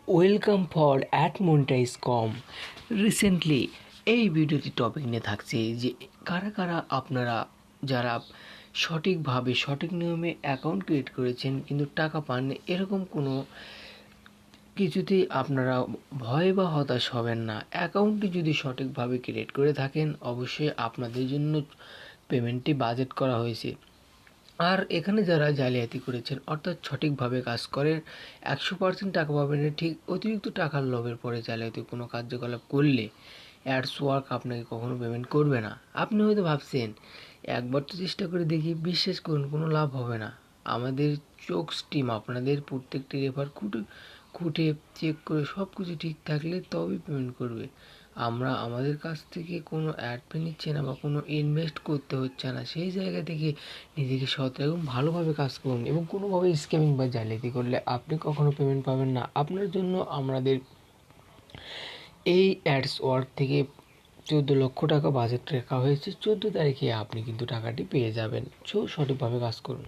Welcome for at monetize com. Recently এই ভিডিওটি topic নিয়ে থাকছে যে কারা কারা আপনারা যারা সঠিকভাবে সঠিক নিয়মে অ্যাকাউন্ট ক্রিয়েট করেছেন কিন্তু টাকা পাননি, এরকম কোনো কিছুতেই আপনারা ভয় বা হতাশ হবেন না। অ্যাকাউন্টটি যদি সঠিকভাবে ক্রিয়েট করে থাকেন অবশ্যই আপনাদের জন্য পেমেন্টটি বাজেট করা হয়েছে। আর এখানে যারা জালিয়াতি করেছেন অর্থাৎ সঠিকভাবে কাজ করেন 100% টাকা পাবেন না, ঠিক অতিরিক্ত টাকার লোভের পরে জালিয়াতি কোনো কার্যকলাপ করলে অ্যাডস ওয়ার্ক আপনাকে কখনো পেমেন্ট করবে না। আপনি হয়তো ভাবছেন একবার তো চেষ্টা করে দেখি, বিশ্বাস করুন কোনো লাভ হবে না। আমাদের চোখ স্টিম আপনাদের প্রত্যেকটি রেফার খুঁটে খুঁটে চেক করে সব কিছু ঠিক থাকলে তবেই পেমেন্ট করবে। আমরা আমাদের কাছ থেকে কোনো অ্যাড পে নিচ্ছে না বা কোনো ইনভেস্ট করতে হচ্ছে না। সেই জায়গা থেকে নিজেকে সৎ এবং ভালোভাবে কাজ করুন এবং কোনোভাবে স্ক্যামিং বা জালিয়াতি করলে আপনি কখনো পেমেন্ট পাবেন না। আপনার জন্য আমাদের এই অ্যাডস ওয়ার্ক থেকে 14 লক্ষ টাকা বাজেট রাখা হয়েছে। 14 তারিখে আপনি কিন্তু টাকাটি পেয়ে যাবেন। সঠিকভাবে কাজ করুন।